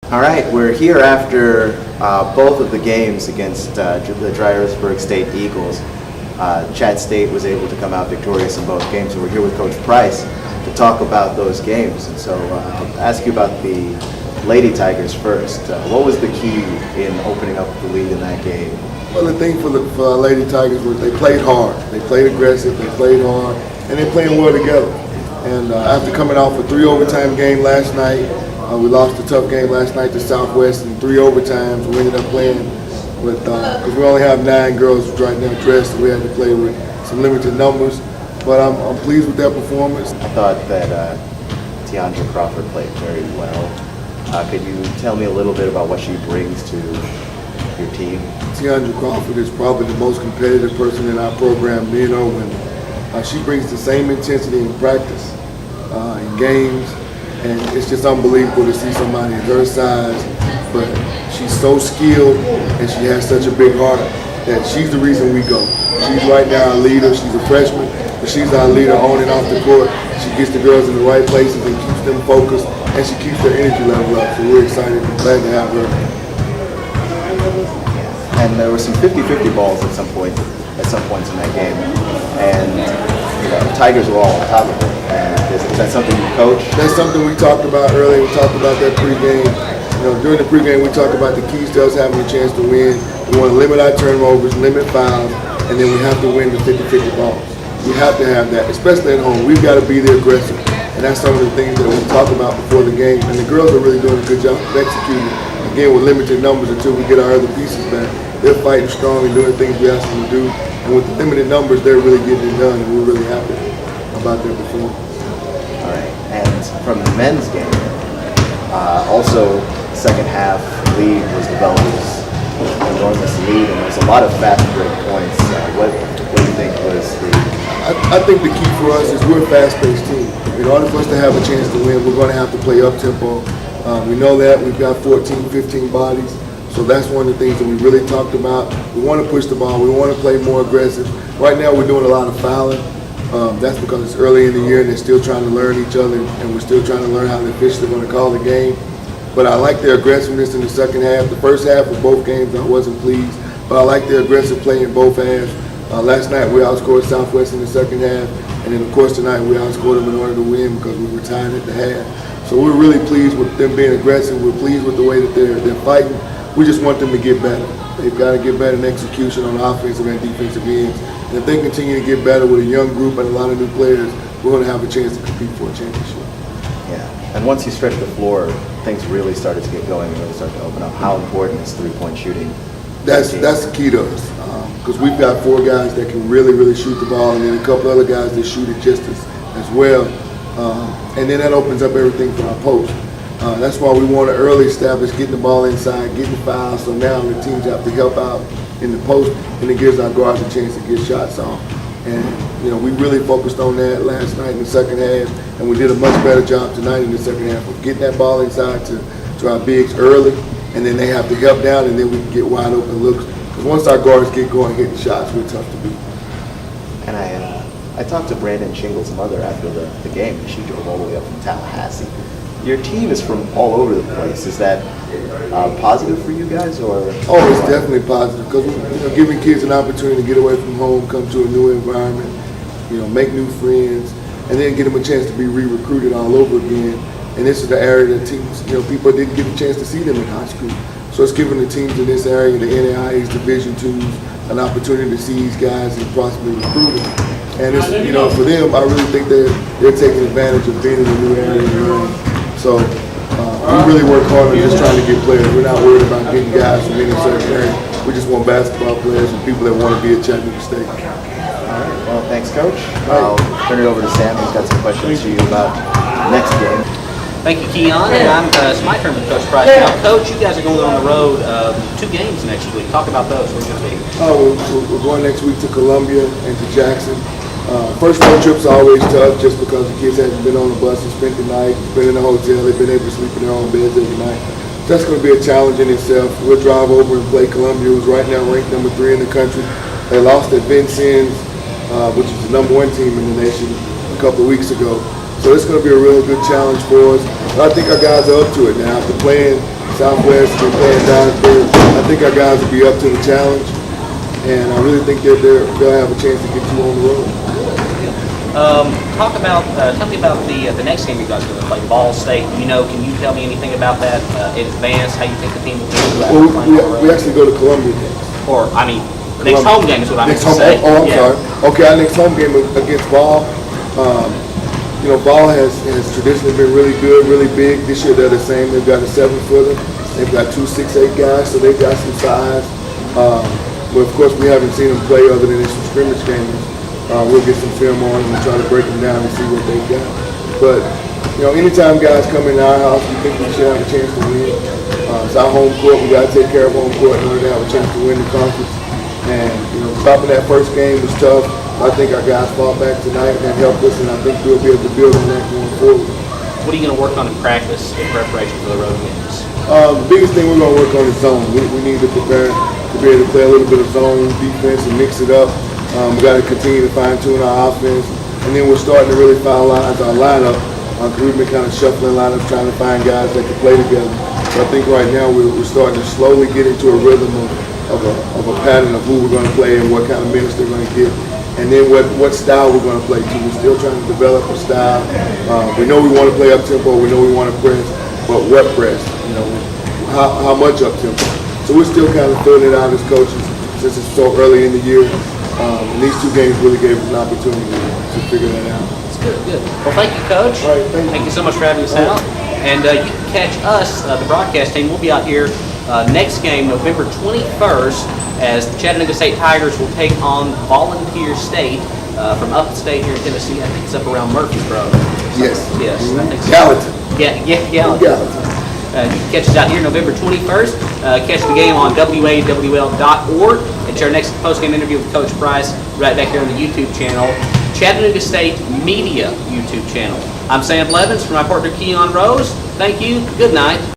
All right, we're here after both of the games against the Dryersburg State Eagles. Chat State was able to come out victorious in both games, so we're here with Coach Price to talk about those games. And so I'll ask you about the Lady Tigers first. What was the key in opening up the lead in that game? Well, the thing for the Lady Tigers was they played hard. They played aggressive, they played hard, and they're playing well together. And after coming off a 3 overtime game last night, we lost a tough game last night to Southwest in 3 overtimes. We ended up playing with, because we only have 9 girls right now dressed, so we had to play with some limited numbers. But I'm pleased with their performance. I thought that Tiandra Crawford played very well. Could you tell me a little bit about what she brings to your team? Tiandra Crawford is probably the most competitive person in our program, men or women. She brings the same intensity in practice, in games. And it's just unbelievable to see somebody her size, but she's so skilled and she has such a big heart that she's the reason we go. She's right now our leader. She's a freshman, but she's our leader on and off the court. She gets the girls in the right places and keeps them focused, and she keeps their energy level up. So we're excited and glad to have her. And there were some 50-50 balls at some points in that game, and the Tigers were all on top of it. Is that something you coach? That's something we talked about earlier. We talked about that pregame. During the pregame, we talked about the keys to us having a chance to win. We want to limit our turnovers, limit fouls, and then we have to win the 50-50 balls. We have to have that, especially at home. We've got to be the aggressor, and that's some of the things that we talked about before the game. And the girls are really doing a good job of executing. Again, with limited numbers until we get our other pieces back. They're fighting strong and doing things we ask them to do. And with the limited numbers, they're really getting it done, and we're really happy about their performance. All right, and from the men's game, also second half lead was the Velvet's enormous lead, and there was a lot of fast break points. What do you think was the? I think the key for us is we're a fast-paced team. In order for us to have a chance to win, we're going to have to play up-tempo. We know that. We've got 14, 15 bodies, so that's one of the things that we really talked about. We want to push the ball. We want to play more aggressive. Right now, we're doing a lot of fouling. That's because it's early in the year and they're still trying to learn each other, and we're still trying to learn how the officials are going to call the game. But I like their aggressiveness in the second half. The first half of both games, I wasn't pleased, but I like their aggressive play in both halves. Last night, we outscored Southwest in the second half, and then, of course, tonight we outscored them in order to win because we were tied at the half. So we're really pleased with them being aggressive. We're pleased with the way that they're fighting. We just want them to get better. They've got to get better in execution on offensive and defensive ends. And if they continue to get better with a young group and a lot of new players, we're going to have a chance to compete for a championship. Yeah, and once you stretch the floor, things really started to get going and really start to open up. How important is three-point shooting? That's the key to us, because we've got 4 guys that can really, really shoot the ball, and then a couple other guys that shoot it just as well. And then that opens up everything for our post. That's why we want to early establish getting the ball inside, getting the fouls, so now the teams have to help out in the post, and it gives our guards a chance to get shots off. And we really focused on that last night in the second half, and we did a much better job tonight in the second half of getting that ball inside to our bigs early, and then they have to help down, and then we can get wide open looks. Because once our guards get going, hitting shots, we're tough to beat. And I talked to Brandon Shingle's mother after the game. She drove all the way up from Tallahassee. Your team is from all over the place. Is that positive for you guys, or? Oh, it's definitely positive because giving kids an opportunity to get away from home, come to a new environment, make new friends, and then get them a chance to be re-recruited all over again. And this is the area that teams, people didn't get a chance to see them in high school. So it's giving the teams in this area, the NAIA's Division IIs, an opportunity to see these guys and possibly recruit them. And it's, for them, I really think they're taking advantage of being in a new area and learning. So we really work hard on just trying to get players. We're not worried about getting guys from any certain area. We just want basketball players and people that want to be at Chattanooga State. All right. Well, thanks, Coach. I'll turn it over to Sam. He's got some questions for you about the next game. Thank you, Keon. And it's my turn with Coach Price. Now, Coach, you guys are going on the road 2 games next week. Talk about those. What's going to be? We're going next week to Columbia and to Jackson. First road trips are always tough just because the kids haven't been on the bus and spent the night, been in the hotel, they've been able to sleep in their own beds every night. That's going to be a challenge in itself. We'll drive over and play Columbia, who's right now ranked number 3 in the country. They lost at Vincennes, which is the number 1 team in the nation, a couple of weeks ago. So it's going to be a real good challenge for us. But I think our guys are up to it now. After playing Southwest, they're playing Dyersburg. I think our guys will be up to the challenge, and I really think they'll have a chance to get you on the road. Tell me about the next game you guys are going to play, Ball State. Can you tell me anything about that in advance? How you think the team will do? Well, we actually go to Columbia next. Or next home game is what I meant to say. Oh, I'm sorry. Okay, our next home game against Ball. Ball has traditionally been really good, really big. This year they're the same. They've got a 7-footer. They've got 2 6'8" guys, so they've got some size. But of course, we haven't seen them play other than in some scrimmage games. We'll get some film on them and try to break them down and see what they've got. But anytime guys come into our house, we think we should have a chance to win. It's our home court. We got to take care of home court in order to have a chance to win the conference. And stopping that first game was tough. I think our guys fought back tonight and helped us, and I think we'll be able to build on that going forward. What are you going to work on in practice in preparation for the road games? The biggest thing we're going to work on is zone. We need to prepare to be able to play a little bit of zone defense and mix it up. We got to continue to fine-tune our offense, and then we're starting to really finalize our lineup because we've been kind of shuffling lineups, trying to find guys that can play together. So I think right now we're starting to slowly get into a rhythm of a pattern of who we're going to play and what kind of minutes they're going to get. And then what style we're going to play too. We're still trying to develop a style. We know we want to play up tempo. We know we want to press, but what press? How much up tempo? So we're still kind of filling it out as coaches since it's so early in the year. And these 2 games really gave us an opportunity to figure that out. That's good. Well, thank you, Coach. All right, thank you so much for having us out. And you can catch us, the broadcast team. We'll be out here next game, November 21st, as the Chattanooga State Tigers will take on Volunteer State from upstate here in Tennessee. I think it's up around Murfreesboro. Yes. Yes. I think so. Gallatin. Yeah, Gallatin. Gallatin. You can catch us out here November 21st. Catch the game on wawl.org. It's our next post-game interview with Coach Price right back here on the YouTube channel, Chattanooga State Media YouTube channel. I'm Sam Blevins for my partner Keon Rose. Thank you. Good night.